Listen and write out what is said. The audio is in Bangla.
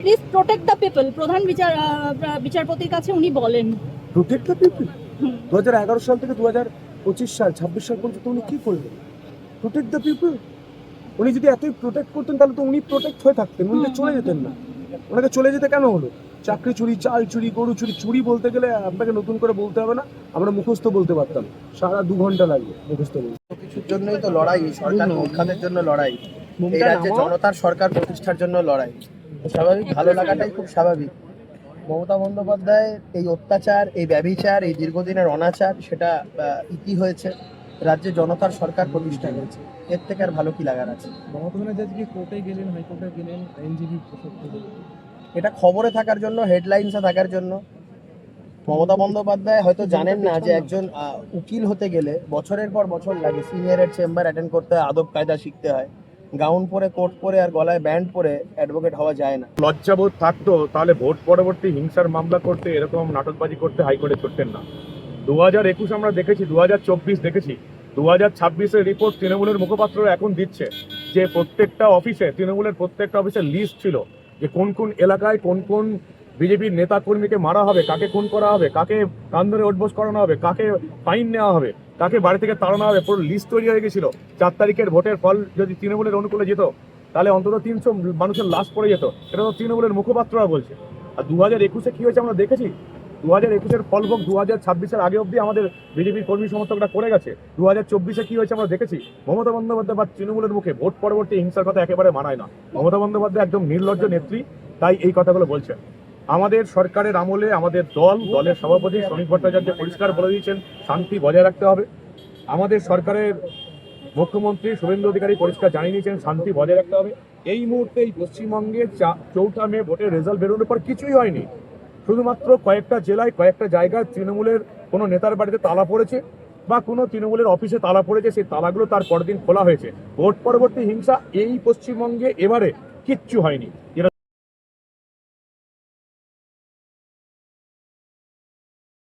প্লিজ প্রোটেক্ট দ্য পিপল, প্রধান বিচারপতির কাছে উনি বলেন। প্রোটেক্ট দ্য পিপল 2011 সাল থেকে 2025 সাল 26 সাল পর্যন্ত উনি কি করলেন? Protect the people. উনি যদি এতই প্রোটেক্ট করতেন তাহলে তো উনি প্রোটেক্ট হয়ে থাকতেন, উনি তো চলে যেতেন না। ওনাকে চলে যেতে কেন হলো? চাকরি চুরি, চাল চুরি, গরু চুরি। চুরি বলতে গেলে আপনাকে নতুন করে বলতে হবে না, আমরা মুখস্থ বলতে পারতাম, সারা 2 ঘন্টা লাগবে মুখস্থ বলতে। কিছুর জন্যই তো লড়াই, সরকার উৎখাতের জন্য লড়াই, এই রাজ্যে জনতার সরকার প্রতিষ্ঠার জন্য লড়াই। তো স্বাভাবিক ভালো লাগাটাই খুব স্বাভাবিক। মমতা বন্দ্যোপাধ্যায় এই অত্যাচার, এই ব্যভিচার, এই দীর্ঘদিনের অনাচার, সেটা ইতি হয়েছে, রাজ্যে জনতার সরকার প্রতিষ্ঠা হয়েছে। এর থেকে আর ভালো কি লাগার আছে? মমতা ব্যানার্জি কোর্টে গেলেন, হাইকোর্টে গেলেন, আইনজীবী এটা খবরে থাকার জন্য, হেডলাইন্সে থাকার জন্য। মমতা বন্দ্যোপাধ্যায় হয়তো জানেন না যে একজন উকিল হতে গেলে বছরের পর বছর লাগে, সিনিয়রের চেম্বার অ্যাটেন্ড করতে হয়, আদব কায়দা শিখতে হয়। গাউন পরে, কোট পরে আর গলায় ব্যান্ড পরে অ্যাডভোকেট হওয়া যায় না। লজ্জাবোধ থাকতো তাহলে ভোট পরবর্তী হিংসার মামলা করতে, এরকম নাটকবাজি করতে হাইকোর্টে ছুটতেন না। 2021 আমরা দেখেছি, 2024 দেখেছি, 2026-এর রিপোর্ট তৃণমূলের মুখপাত্ররা এখন দিচ্ছে যে প্রত্যেকটা অফিসে, তৃণমূলের প্রত্যেকটা অফিসে লিস্ট ছিল যে কোন কোন এলাকায় কোন কোন বিজেপির নেতা কর্মীকে মারা হবে, কাকে খুন করা হবে, কাকে কান ধরে ওঠবোস করানো হবে, কাকে ফাইন নেওয়া হবে, কাকে বাড়ি থেকে তাড়ানো হবে। পুরো লিস্ট তৈরি হয়ে গেছিল। 4 তারিখের ভোটের ফল যদি তৃণমূলের অনুকূলে যেত তাহলে অন্তত 300 মানুষের লাশ পড়ে যেত। এটা তো তৃণমূলের মুখপাত্ররা বলছে। আর 2021-এ কি হয়েছে আমরা দেখেছি। 2021-এর ফলভোগ 2026-এর আগে অবধি আমাদের বিজেপির কর্মী সমর্থকরা করে গেছে। 2024-এ কি হয়েছে আমরা দেখেছি। মমতা বন্দ্যোপাধ্যায় বা তৃণমূলের মুখে ভোট পরবর্তী হিংসার কথা একেবারে মানায় না। মমতা বন্দ্যোপাধ্যায় একদম নির্লজ্জ নেত্রী, তাই এই কথাগুলো বলছেন। আমাদের সরকারের আমলে আমাদের দলের সভাপতি শ্রমিক ভট্টাচার্য পরিষ্কার বলে দিয়েছেন শান্তি বজায় রাখতে হবে। আমাদের সরকারের মুখ্যমন্ত্রী শুভেন্দু অধিকারী পরিষ্কার জানিয়ে দিয়েছেন শান্তি বজায় রাখতে হবে। এই মুহূর্তে এই পশ্চিমবঙ্গে 4 মে ভোটের রেজাল্ট বেরোনোর পর কিছুই হয়নি। শুধুমাত্র কয়েকটা জেলায়, কয়েকটা জায়গায় তৃণমূলের কোনো নেতার বাড়িতে তালা পড়েছে বা কোনো তৃণমূলের অফিসে তালা পড়েছে, সেই তালাগুলো তার পরের দিন খোলা হয়েছে। ভোট পরবর্তী হিংসা এই পশ্চিমবঙ্গে এবারে কিচ্ছু হয়নি।